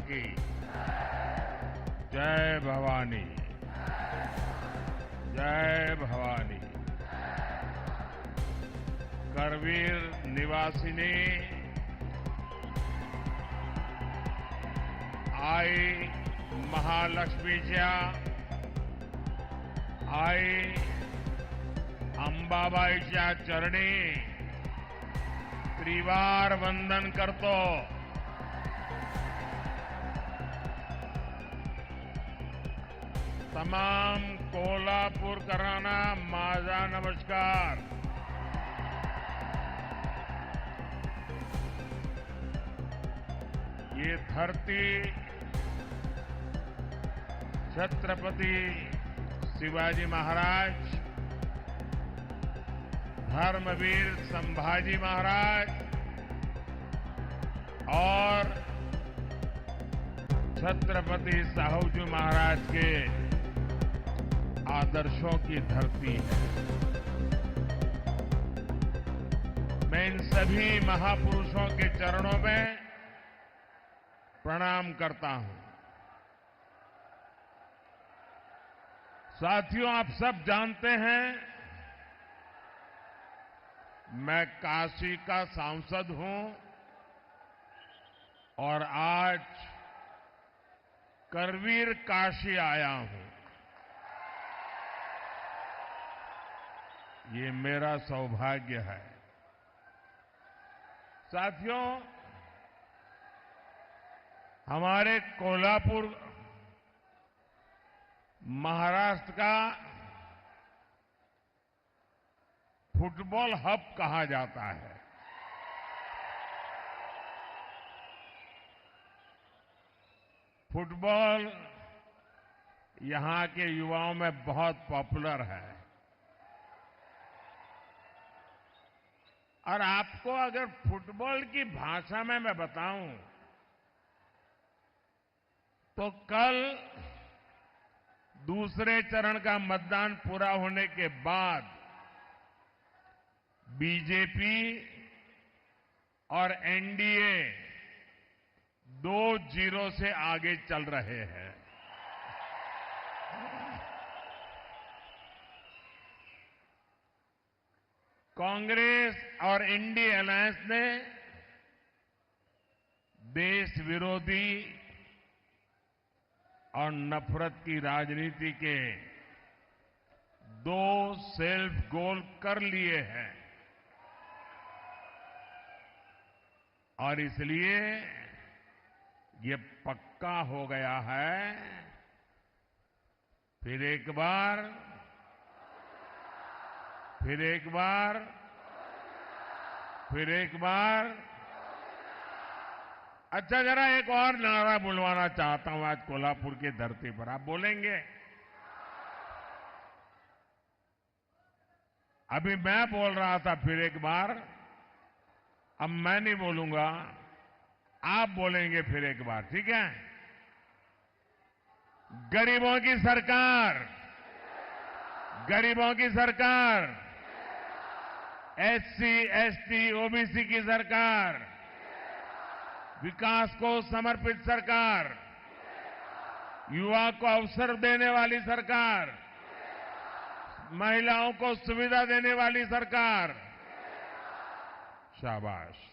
की जय भवानी, जय भवानी। करवीर निवासिनी आई महालक्ष्मीच्या आई अंबाबाईच्या चरणी त्रिवार वंदन करतो। तमाम कोल्हापूरकरांना माझा नमस्कार। ये धरती छत्रपति शिवाजी महाराज, धर्मवीर संभाजी महाराज और छत्रपति साहूजी महाराज के आदर्शों की धरती है। मैं इन सभी महापुरुषों के चरणों में प्रणाम करता हूं। साथियों, आप सब जानते हैं मैं काशी का सांसद हूं और आज करवीर काशी आया हूं। ये मेरा सौभाग्य है। साथियों, हमारे कोल्हापुर महाराष्ट्र का फुटबॉल हब कहा जाता है। फुटबॉल यहां के युवाओं में बहुत पॉपुलर है और आपको अगर फुटबॉल की भाषा में मैं बताऊं तो कल दूसरे चरण का मतदान पूरा होने के बाद बीजेपी और एनडीए 2-0 से आगे चल रहे हैं। कांग्रेस और इंडी अलायंस ने देश विरोधी और नफरत की राजनीति के 2 सेल्फ गोल कर लिए हैं और इसलिए ये पक्का हो गया है फिर एक बार अच्छा, जरा एक और नारा बुलवाना चाहता हूं आज कोल्हापुर की धरती पर। आप बोलेंगे? अभी मैं बोल रहा था फिर एक बार, अब मैं नहीं बोलूंगा, आप बोलेंगे फिर एक बार, ठीक है? गरीबों की सरकार, गरीबों की सरकार, एससी, एसटी, ओबीसी की सरकार, विकास को समर्पित सरकार, युवा को अवसर देने वाली सरकार, महिलाओं को सुविधा देने वाली सरकार। शाबाश।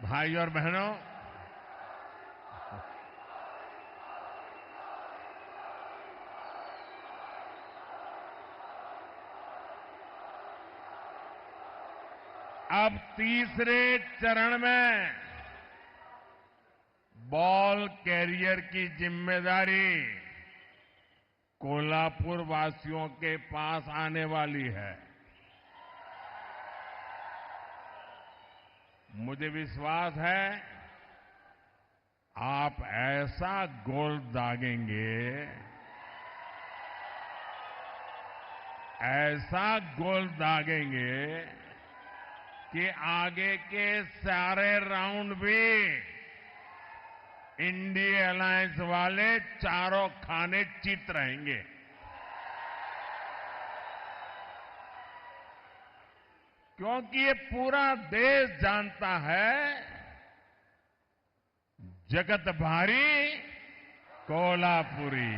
भाई और बहनों, अब तीसरे चरण में बॉल कैरियर की जिम्मेदारी कोल्हापुर वासियों के पास आने वाली है। मुझे विश्वास है आप ऐसा गोल दागेंगे, ऐसा गोल दागेंगे कि आगे के सारे राउंड भी इंडिया अलायंस वाले चारों खाने चित रहेंगे। क्योंकि ये पूरा देश जानता है जगत भारी कोल्हापुरी,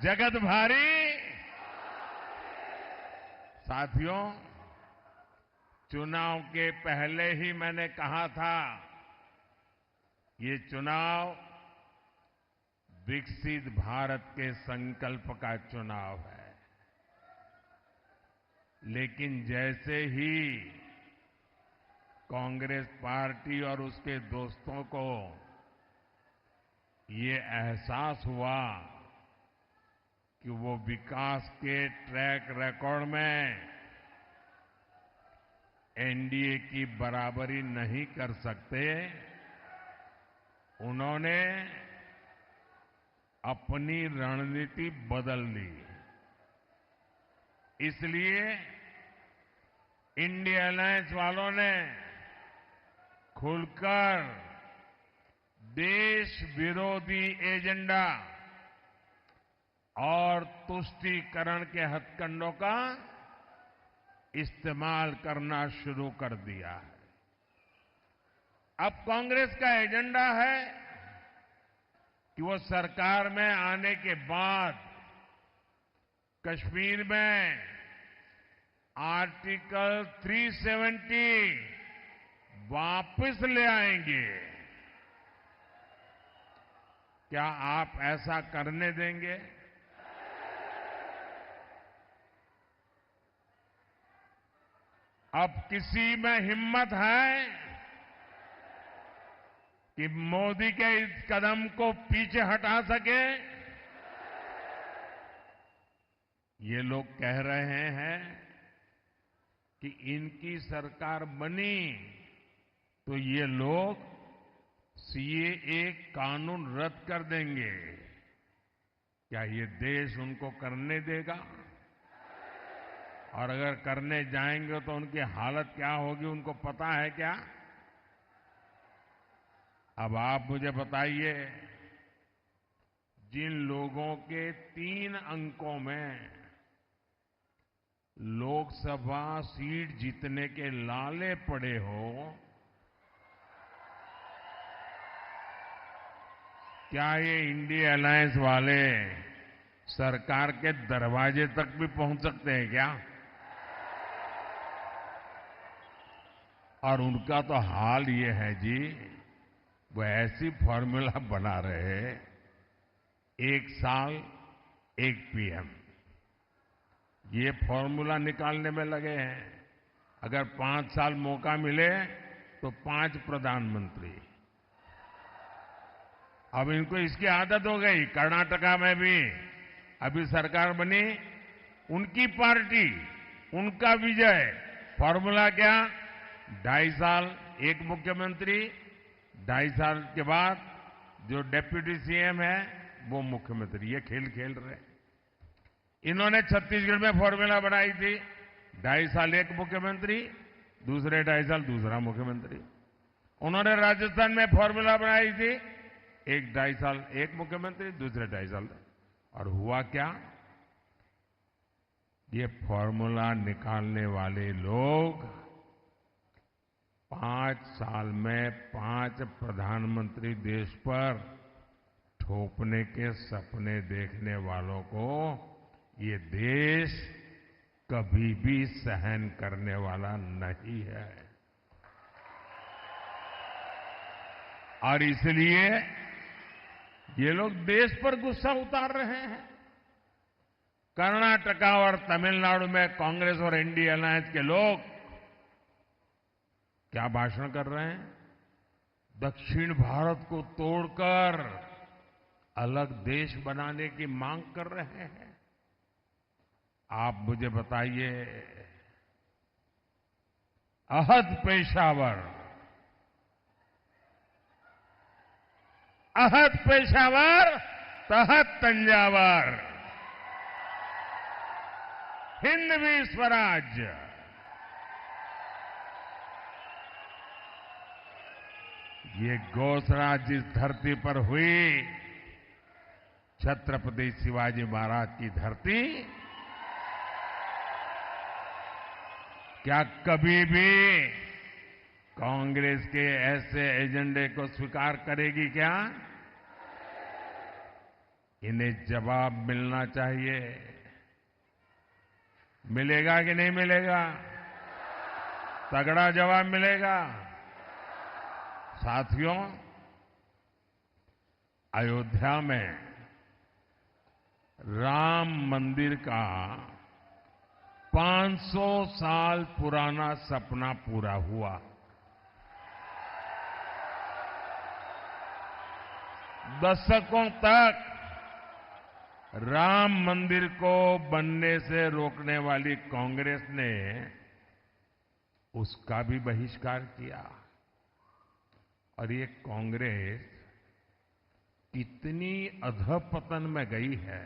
जगत भारी। साथियों, चुनाव के पहले ही मैंने कहा था, ये चुनाव विकसित भारत के संकल्प का चुनाव है। लेकिन जैसे ही कांग्रेस पार्टी और उसके दोस्तों को ये एहसास हुआ कि वो विकास के ट्रैक रिकॉर्ड में एनडीए की बराबरी नहीं कर सकते, उन्होंने अपनी रणनीति बदल ली। इसलिए इंडिया अलायंस वालों ने खुलकर देश विरोधी एजेंडा और तुष्टीकरण के हथकंडों का इस्तेमाल करना शुरू कर दिया है। अब कांग्रेस का एजेंडा है कि वो सरकार में आने के बाद कश्मीर में आर्टिकल 370 वापस ले आएंगे। क्या आप ऐसा करने देंगे? अब किसी में हिम्मत है कि मोदी के इस कदम को पीछे हटा सके? ये लोग कह रहे हैं कि इनकी सरकार बनी तो ये लोग सीएए कानून रद्द कर देंगे। क्या ये देश उनको करने देगा? और अगर करने जाएंगे तो उनकी हालत क्या होगी, उनको पता है क्या? अब आप मुझे बताइए, जिन लोगों के 3 अंकों में लोकसभा सीट जीतने के लाले पड़े हो, क्या ये इंडिया अलायंस वाले सरकार के दरवाजे तक भी पहुंच सकते हैं क्या? और उनका तो हाल ये है जी, वो ऐसी फॉर्मूला बना रहे, 1 साल 1 पीएम, ये फॉर्मूला निकालने में लगे हैं। अगर 5 साल मौका मिले तो 5 प्रधानमंत्री। अब इनको इसकी आदत हो गई। कर्नाटका में भी अभी सरकार बनी, उनकी पार्टी, उनका विजय। फॉर्मूला क्या? 2.5 साल 1 मुख्यमंत्री, 2.5 साल के बाद जो डिप्टी सीएम है वो मुख्यमंत्री। ये खेल खेल रहे। इन्होंने छत्तीसगढ़ में फॉर्मूला बनाई थी, 2.5 साल 1 मुख्यमंत्री, दूसरे 2.5 साल दूसरा मुख्यमंत्री। उन्होंने राजस्थान में फॉर्मूला बनाई थी, 2.5 साल 1 मुख्यमंत्री, दूसरे 2.5 साल। और हुआ क्या? ये फॉर्मूला निकालने वाले लोग 5 साल में 5 प्रधानमंत्री देश पर थोपने के सपने देखने वालों को ये देश कभी भी सहन करने वाला नहीं है। और इसलिए ये लोग देश पर गुस्सा उतार रहे हैं। कर्नाटका और तमिलनाडु में कांग्रेस और इंडिया अलायंस के लोग क्या भाषण कर रहे हैं? दक्षिण भारत को तोड़कर अलग देश बनाने की मांग कर रहे हैं। आप मुझे बताइए, अहद पेशावर, अहद पेशावर तहत तंजावर, हिंदवी स्वराज्य। ये घोषणा जिस धरती पर हुई, छत्रपति शिवाजी महाराज की धरती, क्या कभी भी कांग्रेस के ऐसे एजेंडे को स्वीकार करेगी क्या? इन्हें जवाब मिलना चाहिए। मिलेगा कि नहीं मिलेगा? तगड़ा जवाब मिलेगा। साथियों, अयोध्या में राम मंदिर का 500 साल पुराना सपना पूरा हुआ। दशकों तक राम मंदिर को बनने से रोकने वाली कांग्रेस ने उसका भी बहिष्कार किया। और ये कांग्रेस कितनी अधपतन में गई है।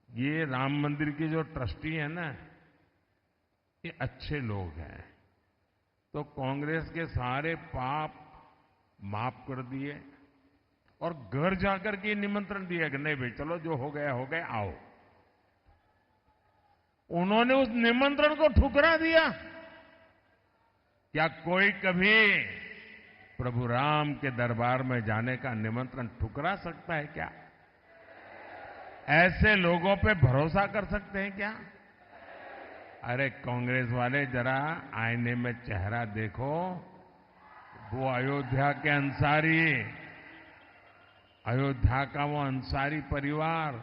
ये राम मंदिर के जो ट्रस्टी है ना, ये अच्छे लोग हैं, तो कांग्रेस के सारे पाप माफ कर दिए और घर जाकर के निमंत्रण दिया कि नहीं भाई चलो जो हो गया आओ। उन्होंने उस निमंत्रण को ठुकरा दिया। क्या कोई कभी प्रभु राम के दरबार में जाने का निमंत्रण ठुकरा सकता है क्या? ऐसे लोगों पे भरोसा कर सकते हैं क्या? अरे कांग्रेस वाले जरा आईने में चेहरा देखो। वो अयोध्या के अंसारी, अयोध्या का वो अंसारी परिवार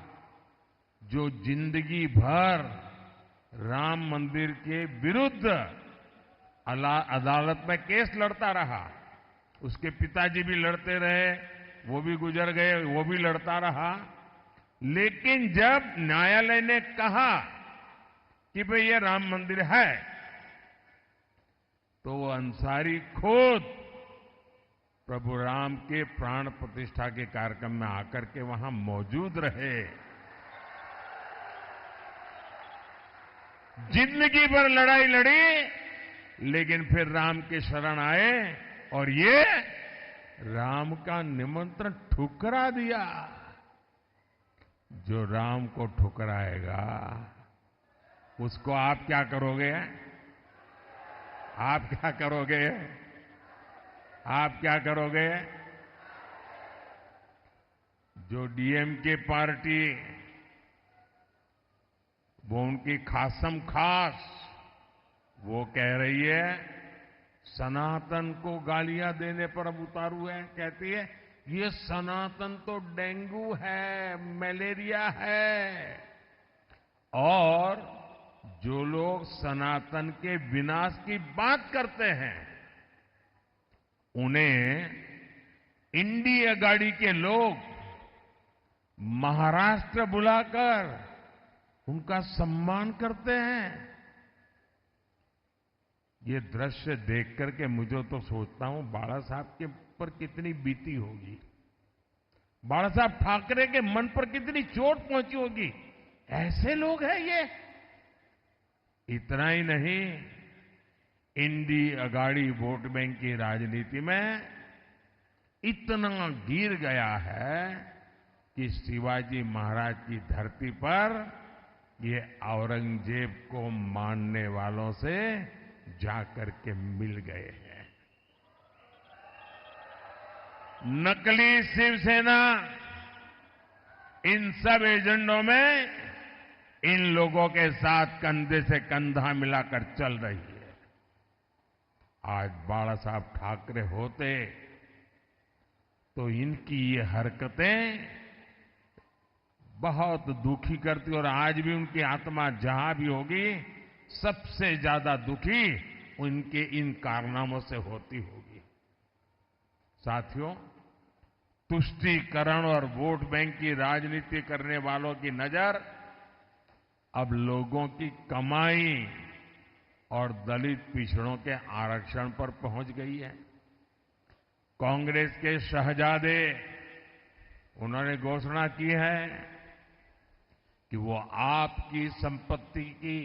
जो जिंदगी भर राम मंदिर के विरुद्ध अदालत में केस लड़ता रहा। उसके पिताजी भी लड़ते रहे, वो भी गुजर गए, वो भी लड़ता रहा। लेकिन जब न्यायालय ने कहा कि भाई ये राम मंदिर है, तो वो अंसारी खुद प्रभु राम के प्राण प्रतिष्ठा के कार्यक्रम में आकर के वहां मौजूद रहे। जिंदगी भर लड़ाई लड़ी, लेकिन फिर राम के शरण आए और ये राम का निमंत्रण ठुकरा दिया। जो राम को ठुकराएगा उसको आप क्या करोगे? आप क्या करोगे? आप क्या करोगे? जो डीएमके पार्टी, वो उनकी खासम खास वो कह रही है सनातन को गालियां देने पर अब उतारू है। कहती है ये सनातन तो डेंगू है, मलेरिया है। और जो लोग सनातन के विनाश की बात करते हैं उन्हें इंडी अगाड़ी के लोग महाराष्ट्र बुलाकर उनका सम्मान करते हैं। ये दृश्य देख करके मुझे तो सोचता हूं बाला साहब के पर कितनी बीती होगी, बाला साहब ठाकरे के मन पर कितनी चोट पहुंची होगी। ऐसे लोग हैं ये। इतना ही नहीं, इंडी अगाड़ी वोट बैंक की राजनीति में इतना गिर गया है कि शिवाजी महाराज की धरती पर ये औरंगजेब को मानने वालों से जाकर के मिल गए हैं। नकली शिवसेना इन सब एजेंडों में इन लोगों के साथ कंधे से कंधा मिलाकर चल रही है। आज बाला साहब ठाकरे होते तो इनकी ये हरकतें बहुत दुखी करती, और आज भी उनकी आत्मा जहां भी होगी सबसे ज्यादा दुखी उनके इन कारनामों से होती होगी। साथियों, तुष्टीकरण और वोट बैंक की राजनीति करने वालों की नजर अब लोगों की कमाई और दलित पिछड़ों के आरक्षण पर पहुंच गई है। कांग्रेस के शहजादे उन्होंने घोषणा की है कि वो आपकी संपत्ति की,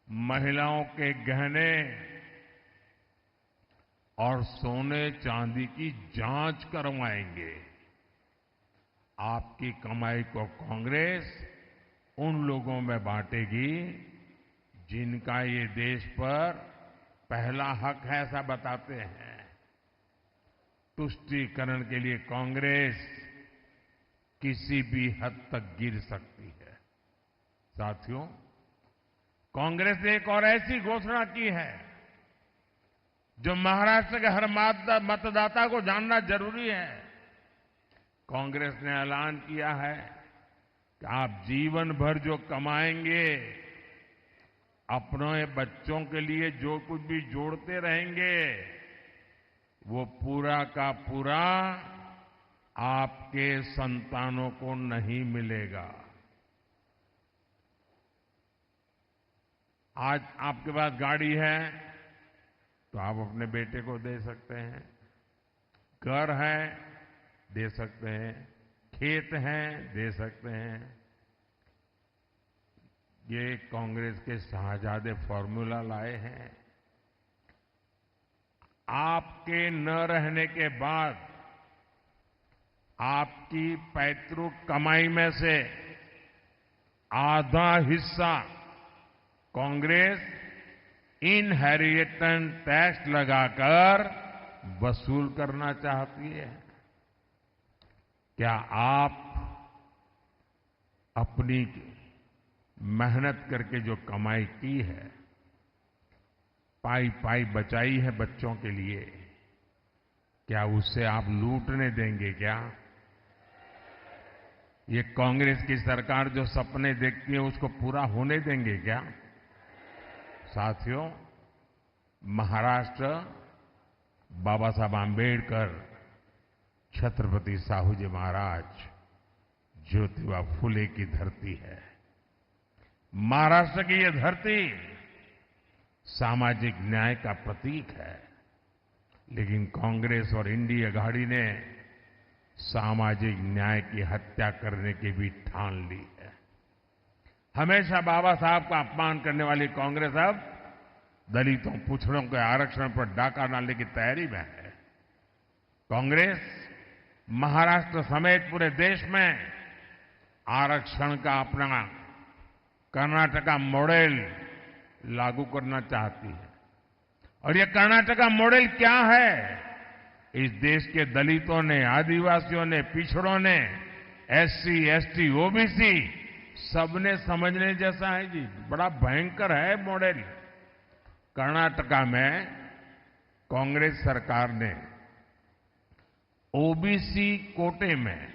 महिलाओं के गहने और सोने चांदी की जांच करवाएंगे। आपकी कमाई को कांग्रेस उन लोगों में बांटेगी जिनका ये देश पर पहला हक है ऐसा बताते हैं। तुष्टीकरण के लिए कांग्रेस किसी भी हद तक गिर सकती है। साथियों, कांग्रेस ने एक और ऐसी घोषणा की है जो महाराष्ट्र के हर मतदाता को जानना जरूरी है। कांग्रेस ने ऐलान किया है कि आप जीवन भर जो कमाएंगे, अपने बच्चों के लिए जो कुछ भी जोड़ते रहेंगे, वो पूरा का पूरा आपके संतानों को नहीं मिलेगा। आज आपके पास गाड़ी है तो आप अपने बेटे को दे सकते हैं, घर है दे सकते हैं, खेत हैं दे सकते हैं। ये कांग्रेस के शाहजादे फॉर्मूला लाए हैं। आपके न रहने के बाद आपकी पैतृक कमाई में से आधा हिस्सा कांग्रेस इनहेरिटेंस टैक्स लगाकर वसूल करना चाहती है। क्या आप अपनी मेहनत करके जो कमाई की है, पाई पाई बचाई है बच्चों के लिए, क्या उससे आप लूटने देंगे क्या? ये कांग्रेस की सरकार जो सपने देखती है उसको पूरा होने देंगे क्या? साथियों, महाराष्ट्र बाबा साहब आंबेडकर, छत्रपति साहू जी महाराज, ज्योतिबा फुले की धरती है। महाराष्ट्र की यह धरती सामाजिक न्याय का प्रतीक है, लेकिन कांग्रेस और इंडिया अघाड़ी ने सामाजिक न्याय की हत्या करने की भी ठान ली है। हमेशा बाबा साहब का अपमान करने वाली कांग्रेस अब दलितों, पिछड़ों के आरक्षण पर डाका डालने की तैयारी में है। कांग्रेस महाराष्ट्र समेत पूरे देश में आरक्षण का अपना कर्नाटका मॉडल लागू करना चाहती है। और ये कर्नाटका मॉडल क्या है? इस देश के दलितों ने, आदिवासियों ने, पिछड़ों ने, एससी, एसटी, ओबीसी सबने समझने जैसा है जी। बड़ा भयंकर है मॉडल। कर्नाटका में कांग्रेस सरकार ने ओबीसी कोटे में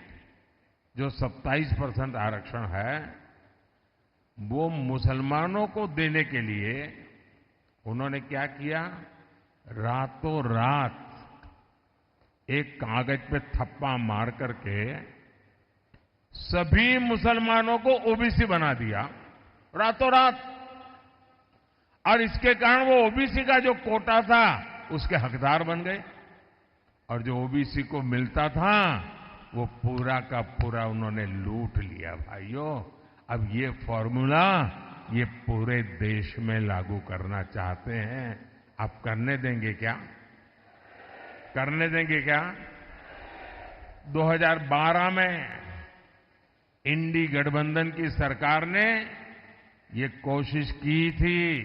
जो 27% आरक्षण है वो मुसलमानों को देने के लिए उन्होंने क्या किया? रातों रात एक कागज पे थप्पा मार करके सभी मुसलमानों को ओबीसी बना दिया, रातों रात। और इसके कारण वो ओबीसी का जो कोटा था उसके हकदार बन गए, और जो ओबीसी को मिलता था वो पूरा का पूरा उन्होंने लूट लिया। भाइयों, अब ये फॉर्मूला ये पूरे देश में लागू करना चाहते हैं। आप करने देंगे क्या? करने देंगे क्या? 2012 में इंडी गठबंधन की सरकार ने ये कोशिश की थी,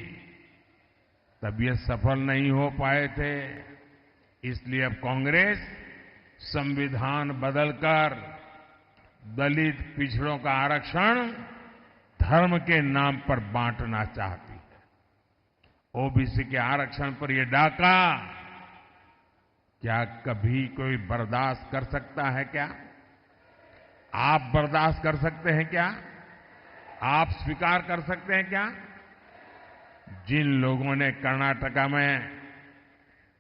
तब ये सफल नहीं हो पाए थे। इसलिए अब कांग्रेस संविधान बदलकर दलित, पिछड़ों का आरक्षण धर्म के नाम पर बांटना चाहती है। ओबीसी के आरक्षण पर यह डाका क्या कभी कोई बर्दाश्त कर सकता है क्या? आप बर्दाश्त कर सकते हैं क्या? आप स्वीकार कर सकते हैं क्या? जिन लोगों ने कर्नाटका में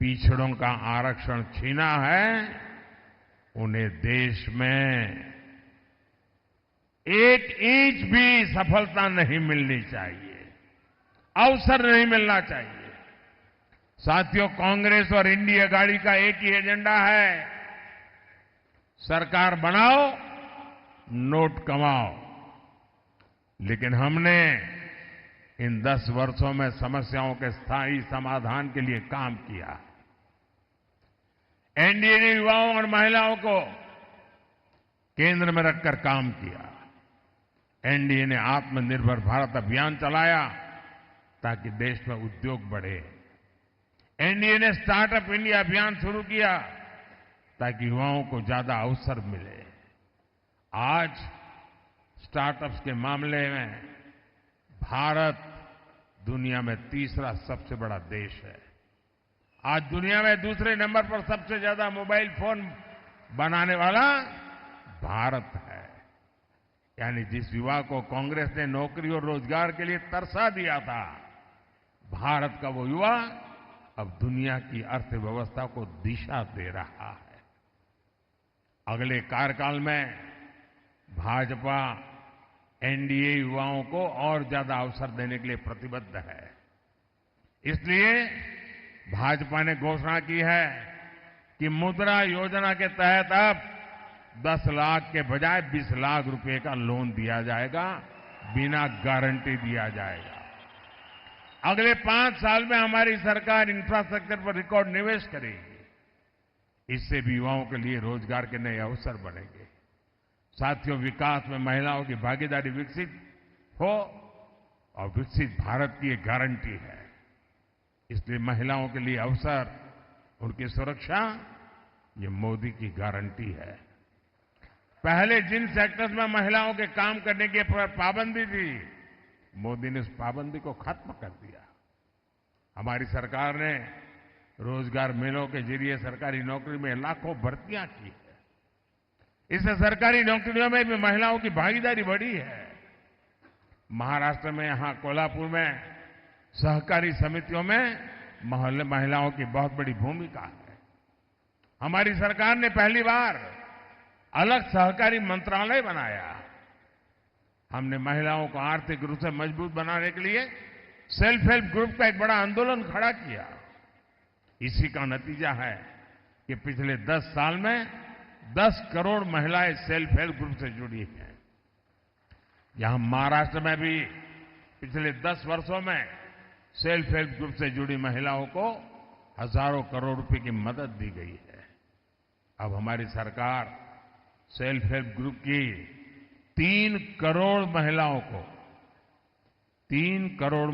पिछड़ों का आरक्षण छीना है, उन्हें देश में एक इंच भी सफलता नहीं मिलनी चाहिए, अवसर नहीं मिलना चाहिए। साथियों, कांग्रेस और इंडिया अघाड़ी का एक ही एजेंडा है, सरकार बनाओ, नोट कमाओ। लेकिन हमने इन 10 वर्षों में समस्याओं के स्थायी समाधान के लिए काम किया। एनडीए ने युवाओं और महिलाओं को केंद्र में रखकर काम किया। एनडीए ने आत्मनिर्भर भारत अभियान चलाया, ताकि देश में उद्योग बढ़े। एनडीए ने स्टार्टअप इंडिया अभियान शुरू किया ताकि युवाओं को ज्यादा अवसर मिले। आज स्टार्टअप्स के मामले में भारत दुनिया में तीसरा सबसे बड़ा देश है। आज दुनिया में दूसरे नंबर पर सबसे ज्यादा मोबाइल फोन बनाने वाला भारत है। यानी जिस युवा को कांग्रेस ने नौकरी और रोजगार के लिए तरसा दिया था, भारत का वो युवा अब दुनिया की अर्थव्यवस्था को दिशा दे रहा है। अगले कार्यकाल में भाजपा एनडीए युवाओं को और ज्यादा अवसर देने के लिए प्रतिबद्ध है। इसलिए भाजपा ने घोषणा की है कि मुद्रा योजना के तहत अब 10 लाख के बजाय 20 लाख रुपए का लोन दिया जाएगा, बिना गारंटी दिया जाएगा। अगले 5 साल में हमारी सरकार इंफ्रास्ट्रक्चर पर रिकॉर्ड निवेश करेगी। इससे भी युवाओं के लिए रोजगार के नए अवसर बनेंगे। साथियों, विकास में महिलाओं की भागीदारी विकसित हो और विकसित भारत की एक गारंटी है। इसलिए महिलाओं के लिए अवसर, उनकी सुरक्षा, ये मोदी की गारंटी है। पहले जिन सेक्टर्स में महिलाओं के काम करने की पाबंदी थी, मोदी ने उस पाबंदी को खत्म कर दिया। हमारी सरकार ने रोजगार मेलों के जरिए सरकारी नौकरी में लाखों भर्तियां की है। इससे सरकारी नौकरियों में भी महिलाओं की भागीदारी बढ़ी है। महाराष्ट्र में, यहां कोल्हापुर में सहकारी समितियों में महिलाओं की बहुत बड़ी भूमिका है। हमारी सरकार ने पहली बार अलग सहकारी मंत्रालय बनाया। हमने महिलाओं को आर्थिक रूप से मजबूत बनाने के लिए सेल्फ हेल्प ग्रुप का एक बड़ा आंदोलन खड़ा किया। इसी का नतीजा है कि पिछले 10 साल में 10 करोड़ महिलाएं सेल्फ हेल्प ग्रुप से जुड़ी हैं। यहां महाराष्ट्र में भी पिछले 10 वर्षों में सेल्फ हेल्प ग्रुप से जुड़ी महिलाओं को हजारों करोड़ रुपए की मदद दी गई है। अब हमारी सरकार सेल्फ हेल्प ग्रुप की 3 करोड़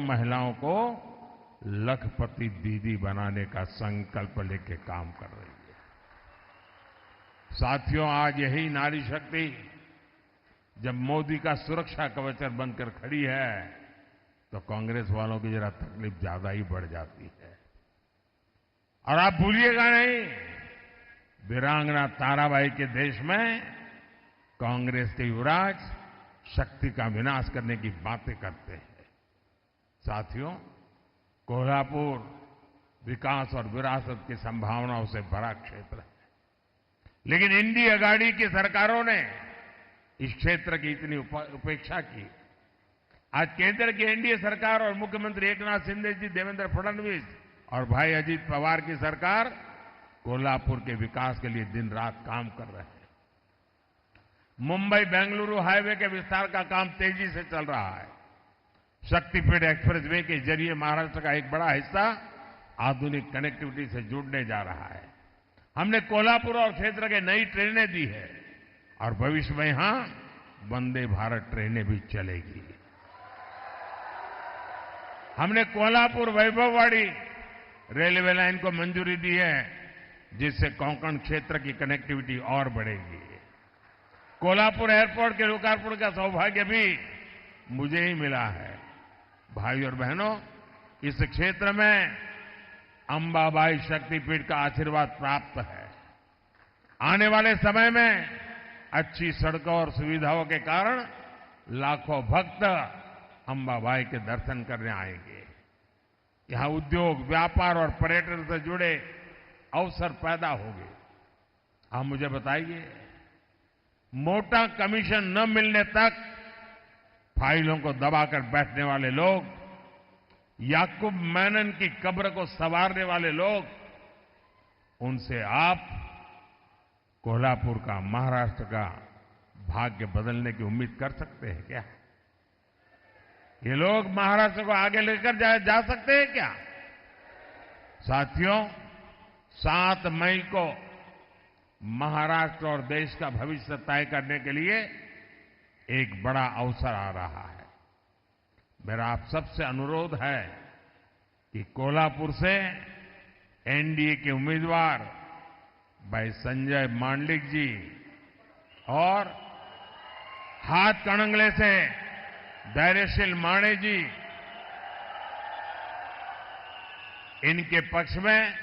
महिलाओं को लखपति दीदी बनाने का संकल्प लेके काम कर रही है। साथियों, आज यही नारी शक्ति जब मोदी का सुरक्षा कवच बनकर खड़ी है, तो कांग्रेस वालों की जरा तकलीफ ज्यादा ही बढ़ जाती है। और आप भूलिएगा नहीं, वीरांगना ताराबाई के देश में कांग्रेस के युवराज शक्ति का विनाश करने की बातें करते हैं। साथियों, कोल्हापुर विकास और विरासत की संभावनाओं से भरा क्षेत्र है, लेकिन इंडी अगाड़ी की सरकारों ने इस क्षेत्र की इतनी उपेक्षा की। आज केंद्र की एनडीए सरकार और मुख्यमंत्री एकनाथ शिंदे जी, देवेंद्र फडणवीस और भाई अजीत पवार की सरकार कोल्हापुर के विकास के लिए दिन रात काम कर रहे हैं। मुंबई बेंगलुरु हाईवे के विस्तार का काम तेजी से चल रहा है। शक्तिपीठ एक्सप्रेसवे के जरिए महाराष्ट्र का एक बड़ा हिस्सा आधुनिक कनेक्टिविटी से जुड़ने जा रहा है। हमने कोल्हापुर और क्षेत्र के नई ट्रेनें दी है और भविष्य में यहां वंदे भारत ट्रेनें भी चलेगी। हमने कोल्हापुर वैभववाड़ी रेलवे लाइन को मंजूरी दी है, जिससे कोंकण क्षेत्र की कनेक्टिविटी और बढ़ेगी। कोल्हापुर एयरपोर्ट के लोकार्पण का सौभाग्य भी मुझे ही मिला है। भाई और बहनों, इस क्षेत्र में अंबाबाई शक्तिपीठ का आशीर्वाद प्राप्त है। आने वाले समय में अच्छी सड़कों और सुविधाओं के कारण लाखों भक्त अंबाबाई के दर्शन करने आएंगे। यहां उद्योग, व्यापार और पर्यटन से जुड़े अवसर पैदा होंगे। आप मुझे बताइए, मोटा कमीशन न मिलने तक फाइलों को दबाकर बैठने वाले लोग, याकूब मेनन की कब्र को संवारने वाले लोग, उनसे आप कोल्हापुर का, महाराष्ट्र का भाग्य बदलने की उम्मीद कर सकते हैं क्या? ये लोग महाराष्ट्र को आगे लेकर जा सकते हैं क्या? साथियों, 7 मई को महाराष्ट्र और देश का भविष्य तय करने के लिए एक बड़ा अवसर आ रहा है। मेरा आप सबसे अनुरोध है कि कोल्हापुर से एनडीए के उम्मीदवार भाई संजय मांडलिक जी और हाथ कणंगले से धैर्यशील माणे जी, इनके पक्ष में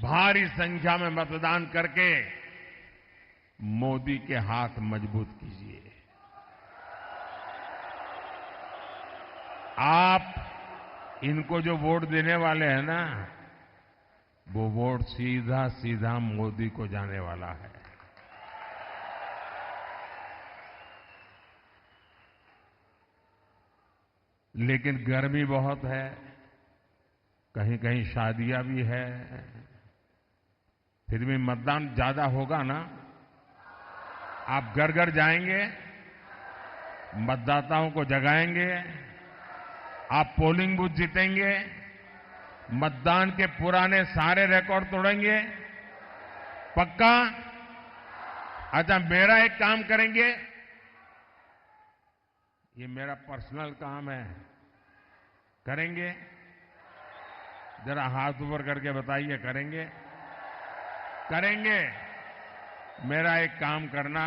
भारी संख्या में मतदान करके मोदी के हाथ मजबूत कीजिए। आप इनको जो वोट देने वाले हैं ना, वो वोट सीधा सीधा मोदी को जाने वाला है। लेकिन गर्मी बहुत है, कहीं कहीं शादियां भी है, फिर भी मतदान ज्यादा होगा ना। आप घर घर जाएंगे, मतदाताओं को जगाएंगे, आप पोलिंग बूथ जीतेंगे, मतदान के पुराने सारे रिकॉर्ड तोड़ेंगे, पक्का? अच्छा, मेरा एक काम करेंगे, ये मेरा पर्सनल काम है, करेंगे? जरा हाथ ऊपर करके बताइए, करेंगे? करेंगे? मेरा एक काम करना,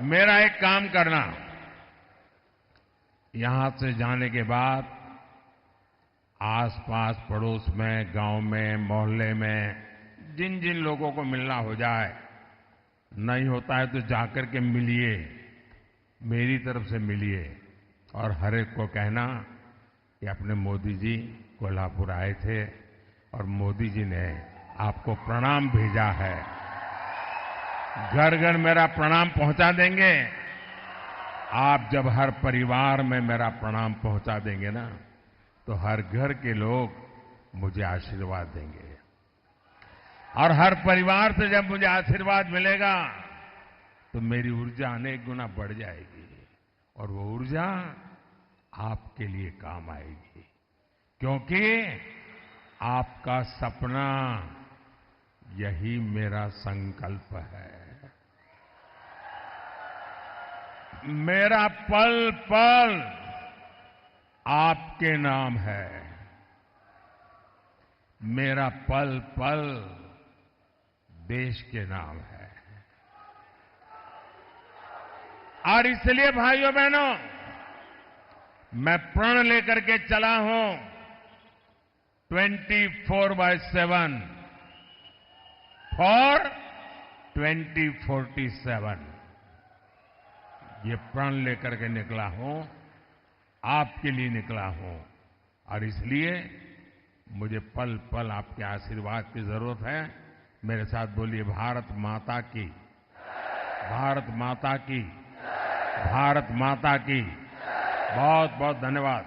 मेरा एक काम करना, यहां से जाने के बाद आसपास पड़ोस में, गांव में, मोहल्ले में जिन जिन लोगों को मिलना हो जाए, नहीं होता है तो जाकर के मिलिए, मेरी तरफ से मिलिए और हर एक को कहना कि अपने मोदी जी कोल्हापुर आए थे और मोदी जी ने आपको प्रणाम भेजा है। घर घर मेरा प्रणाम पहुंचा देंगे। आप जब हर परिवार में मेरा प्रणाम पहुंचा देंगे ना, तो हर घर के लोग मुझे आशीर्वाद देंगे और हर परिवार से जब मुझे आशीर्वाद मिलेगा तो मेरी ऊर्जा अनेक गुना बढ़ जाएगी और वो ऊर्जा आपके लिए काम आएगी, क्योंकि आपका सपना यही मेरा संकल्प है। मेरा पल पल आपके नाम है, मेरा पल पल देश के नाम है। और इसलिए भाइयों बहनों, मैं प्रण लेकर के चला हूं 24/7 फॉर 2047। ये प्रण लेकर के निकला हूं, आपके लिए निकला हूं और इसलिए मुझे पल पल आपके आशीर्वाद की जरूरत है। मेरे साथ बोलिए, भारत माता की, भारत माता की, भारत माता की। बहुत बहुत धन्यवाद।